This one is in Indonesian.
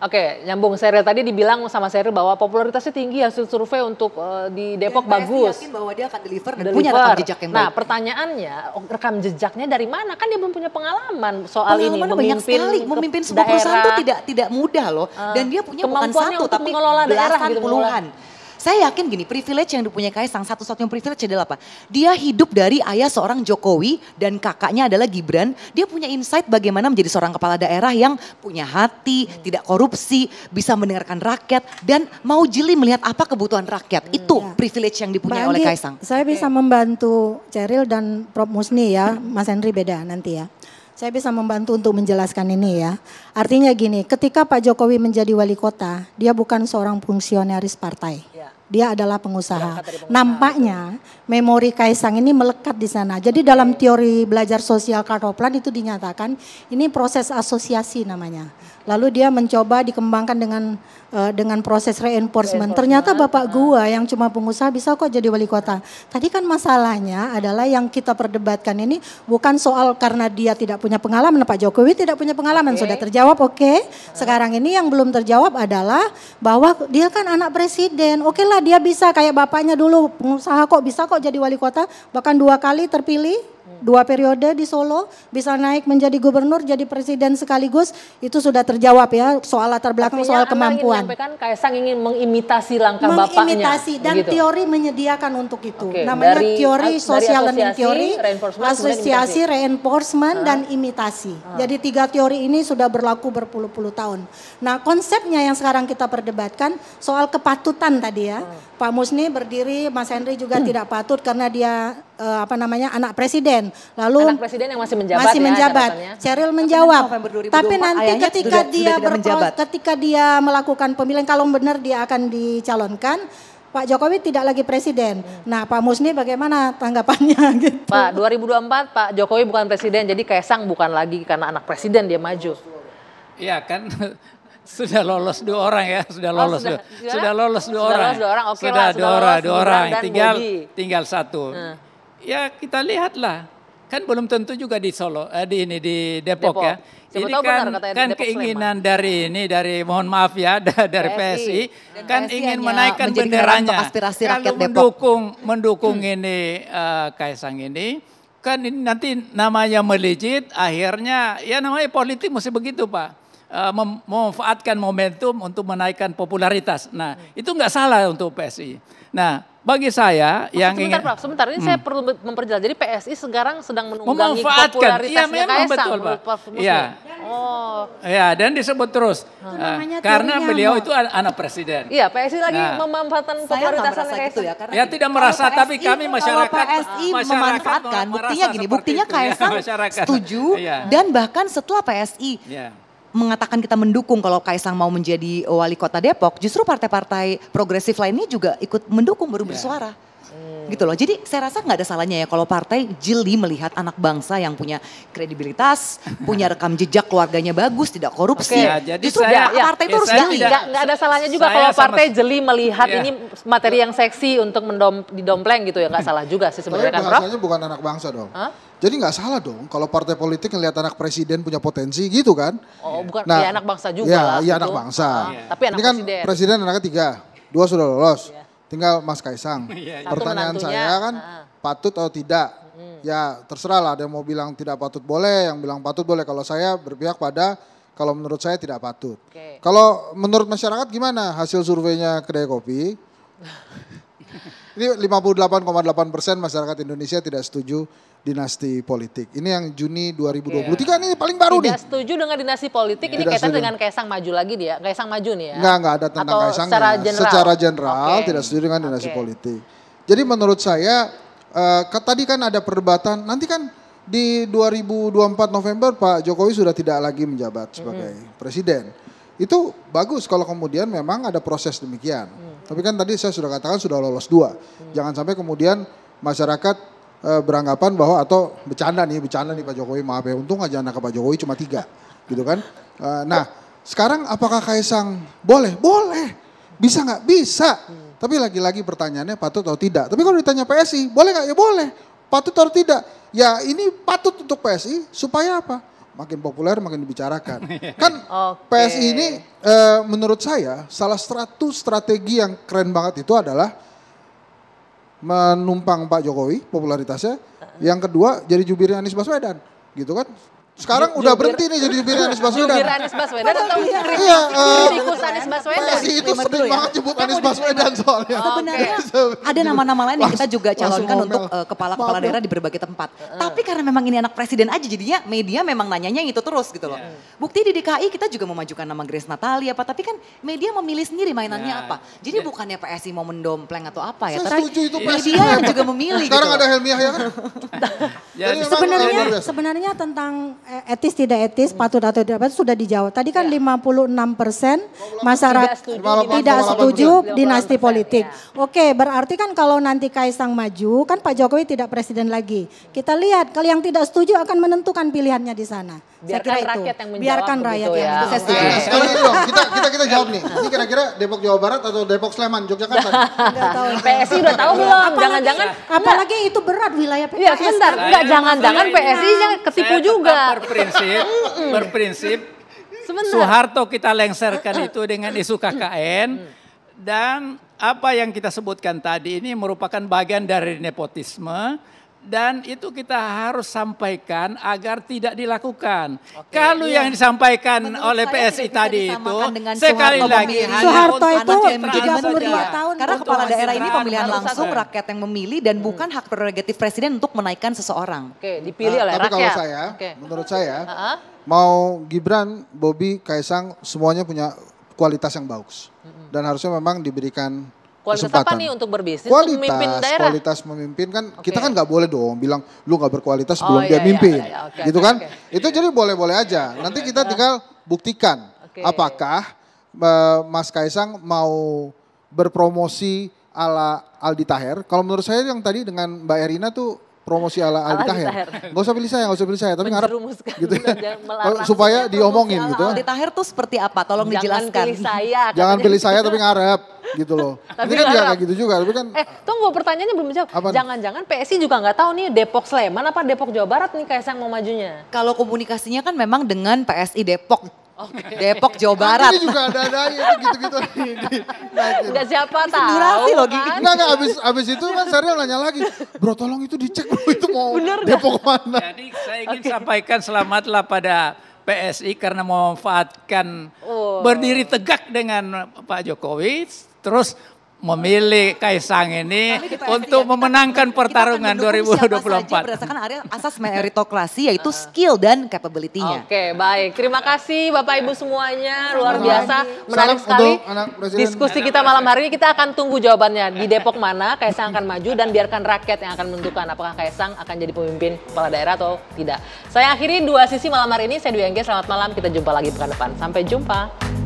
Oke, nyambung Sheryl tadi dibilang sama Sheryl bahwa popularitasnya tinggi, hasil survei untuk di Depok bagus. Yakin bahwa dia akan deliver dan punya rekam jejak yang baik. Nah, pertanyaannya rekam jejaknya dari mana? Kan dia belum punya pengalaman soal ini memimpin sebuah perusahaan itu tidak mudah loh. Dan dia punya bukan satu tapi belasan puluhan. Saya yakin gini, privilege yang dipunyai Kaisang, satu-satunya privilege adalah apa? Dia hidup dari ayah seorang Jokowi dan kakaknya adalah Gibran. Dia punya insight bagaimana menjadi seorang kepala daerah yang punya hati, tidak korupsi, bisa mendengarkan rakyat, dan mau jeli melihat apa kebutuhan rakyat. Itu privilege yang dipunyai oleh Kaisang. Saya bisa membantu Sheryl dan Prof. Musni ya, Mas Henry beda nanti ya. Saya bisa membantu untuk menjelaskan ini ya. Artinya gini, ketika Pak Jokowi menjadi wali kota, dia bukan seorang fungsionaris partai. Dia adalah pengusaha. Nampaknya memori Kaisang ini melekat di sana. Jadi dalam teori belajar sosial Kartoplan itu dinyatakan ini proses asosiasi namanya. Lalu dia mencoba dikembangkan dengan proses reinforcement. Ternyata bapak gua yang cuma pengusaha bisa kok jadi wali kota. Tadi kan masalahnya adalah yang kita perdebatkan ini bukan soal karena dia tidak punya pengalaman. Pak Jokowi tidak punya pengalaman, sudah terjawab oke. Sekarang ini yang belum terjawab adalah bahwa dia kan anak presiden. Oke lah dia bisa kayak bapaknya dulu pengusaha kok bisa kok jadi wali kota. Bahkan 2 kali terpilih. 2 periode di Solo, bisa naik menjadi gubernur, jadi presiden sekaligus, itu sudah terjawab ya, soal latar belakang, soal kemampuan. Kaisang ingin mengimitasi langkah bapaknya. Mengimitasi dan begitu. Teori menyediakan untuk itu. Namanya teori social learning teori, asosiasi, reinforcement, dan imitasi. Jadi 3 teori ini sudah berlaku berpuluh-puluh tahun. Nah konsepnya yang sekarang kita perdebatkan soal kepatutan tadi ya. Pak Musni berdiri, Mas Henry juga tidak patut karena dia anak presiden. Lalu anak presiden yang masih menjabat. Sheryl menjawab. Tapi nanti ketika dia melakukan pemilihan kalau benar dia akan dicalonkan, Pak Jokowi tidak lagi presiden. Nah, Pak Musni bagaimana tanggapannya gitu? Pak, 2024 Pak Jokowi bukan presiden, jadi Kaisang bukan lagi karena anak presiden dia maju. Iya kan. Sudah lolos 2 orang ya, sudah lolos 2 orang. Oke lah, sudah 2 orang. Tinggal 1. Ya kita lihatlah. Kan belum tentu juga di Solo, di Depok ya. Ini kan keinginan dari mohon maaf ya dari PSI kan ingin menaikkan benderanya. Kalau mendukung ini Kaisang ini kan ini nanti namanya melejit, akhirnya ya namanya politik mesti begitu Pak. Memanfaatkan momentum untuk menaikkan popularitas. Nah, itu nggak salah untuk PSI. Nah, bagi saya yang sebentar, ini saya perlu memperjelas. Jadi PSI sekarang sedang menunggangi popularitasnya Kaisang. Iya. Ya, dan disebut terus karena beliau itu anak presiden. Iya, PSI lagi memanfaatkan popularitasnya Kaisang. Ya tidak merasa, tapi kami masyarakat. PSI memanfaatkan, buktinya Kaisang setuju dan bahkan setelah PSI mengatakan kita mendukung kalau Kaisang mau menjadi wali kota Depok, justru partai-partai progresif lainnya juga ikut mendukung baru bersuara. Gitu loh. Jadi saya rasa nggak ada salahnya ya kalau partai jeli melihat anak bangsa yang punya kredibilitas, punya rekam jejak keluarganya bagus, tidak korupsi. Justru partai itu harus jeli. Nggak ada salahnya juga kalau partai jeli melihat ini materi yang seksi untuk didompleng gitu ya, nggak salah juga sih sebenarnya kan Prof. Bahasanya bukan anak bangsa dong. Jadi nggak salah dong kalau partai politik ngelihat anak presiden punya potensi gitu kan. Oh bukan, ya anak bangsa juga lah. Iya anak bangsa. Tapi anak ini kan presiden anaknya 3, 2 sudah lolos. Tinggal Mas Kaisang. Pertanyaan saya kan patut atau tidak. Ya terserah lah, ada yang mau bilang tidak patut boleh, yang bilang patut boleh. Kalau saya berpihak pada kalau menurut saya tidak patut. Kalau menurut masyarakat gimana hasil surveinya Kedai Kopi? Ini 58,8% masyarakat Indonesia tidak setuju dinasti politik. Ini yang Juni 2023 ini paling baru nih. Tidak setuju dengan dinasti politik, ini kaitan dengan Kaisang maju lagi dia. Kaisang maju nih ya? Enggak ada tentang Kaisang. Secara general tidak setuju dengan dinasti politik. Jadi menurut saya, tadi kan ada perdebatan, nanti kan di 2024 November Pak Jokowi sudah tidak lagi menjabat sebagai presiden. Itu bagus kalau kemudian memang ada proses demikian. Tapi kan tadi saya sudah katakan sudah lolos 2. Jangan sampai kemudian masyarakat beranggapan bahwa atau bercanda nih Pak Jokowi, maaf ya, untung aja anak Pak Jokowi cuma 3 gitu kan. Nah sekarang apakah Kaisang boleh? Boleh. Bisa nggak? Bisa. Tapi lagi-lagi pertanyaannya patut atau tidak. Tapi kalau ditanya PSI boleh nggak? Ya boleh. Patut atau tidak? Ya ini patut untuk PSI supaya apa? makin populer, makin dibicarakan. Kan PSI ini menurut saya salah satu strategi yang keren banget itu adalah menumpang Pak Jokowi popularitasnya. Yang kedua jadi jubirnya Anies Baswedan, gitu kan. Sekarang udah berhenti nih jadi jubir Anies Baswedan. Jubir Anies Baswedan atau kritikus Anies Baswedan? PSI itu sering banget nyebut Anies Baswedan soalnya. Sebenarnya ada nama-nama lain yang kita juga calonkan untuk kepala-kepala daerah di berbagai tempat. Tapi karena memang ini anak presiden aja jadinya media memang nanyanya itu terus gitu loh. Bukti di DKI kita juga memajukan nama Grace Natali apa, tapi kan media memilih sendiri mainannya apa. Jadi bukannya PSI mau mendompleng atau apa ya, tapi media yang juga memilih. Sekarang ada Helmi Yahya kan? Sebenarnya tentang etis tidak etis, patut atau tidak patut sudah dijawab. Tadi kan 56% masyarakat tidak setuju dinasti politik. Oke, berarti kan kalau nanti Kaisang maju, kan Pak Jokowi tidak presiden lagi. Kita lihat kalau yang tidak setuju akan menentukan pilihannya di sana. Biarkan rakyat yang menjawab. Biarkan rakyat yang menjawab. Sekarang ini dong, kita jawab nih. Ini kira-kira Depok Jawa Barat atau Depok Sleman, Yogyakarta? PSI udah tahu belum? Jangan-jangan. Apalagi itu berat wilayah PKS. Iya sebentar, enggak jangan-jangan PSI-nya ketipu juga. Berprinsip Soeharto kita lengserkan itu dengan isu KKN dan apa yang kita sebutkan tadi ini merupakan bagian dari nepotisme dan itu kita harus sampaikan agar tidak dilakukan. Kalau yang disampaikan oleh PSI tadi itu sekali lagi Soeharto itu 32 tahun karena kepala daerah ini pemilihan langsung rakyat yang memilih dan bukan hak prerogatif presiden untuk menaikkan seseorang. Oke, dipilih oleh rakyat. Tapi kalau saya, menurut saya mau Gibran, Bobi, Kaisang semuanya punya kualitas yang bagus. Dan harusnya memang diberikan kualitas kesempatan. apa nih untuk berbisnis, untuk memimpin daerah? Kualitas memimpin kan kita kan nggak boleh dong bilang lu nggak berkualitas sebelum dia mimpin. Gitu kan. Itu jadi boleh-boleh aja. Nanti kita tinggal buktikan apakah Mas Kaisang mau berpromosi ala Aldi Taher. Kalau menurut saya yang tadi dengan Mbak Erina tuh promosi ala Aldi Taher. Gak usah pilih saya, tapi ngarep gitu ya. Supaya diomongin gitu. Aldi Taher tuh seperti apa? Tolong dijelaskan. Jangan pilih saya tapi ngarep gitu loh. Ini kan kayak gitu juga, tapi kan. Tunggu pertanyaannya belum dijawab. Jangan-jangan PSI juga nggak tahu nih Depok Sleman apa Depok Jawa Barat nih Kaisang mau majunya. Kalau komunikasinya kan memang dengan PSI Depok. Depok Jawa Barat. Ini juga ada gitu-gitu. Enggak siapa tahu. Durasi loh kan? Enggak, abis itu kan Serial nanya lagi. Bro tolong itu dicek bro itu mau Depok mana. Jadi saya ingin sampaikan selamatlah pada PSI karena memanfaatkan berdiri tegak dengan Pak Jokowi. Terus memilih Kaisang ini untuk memenangkan pertarungan 2024. Berdasarkan asas meritokrasi yaitu skill dan capability-nya. Oke, baik. Terima kasih Bapak Ibu semuanya, luar biasa. Menarik sekali diskusi kita malam hari ini. Kita akan tunggu jawabannya di Depok mana Kaisang akan maju dan biarkan rakyat yang akan menentukan apakah Kaisang akan jadi pemimpin kepala daerah atau tidak. Saya akhiri dua sisi malam hari ini. Saya Dwi Anggia, selamat malam. Kita jumpa lagi pekan depan. Sampai jumpa.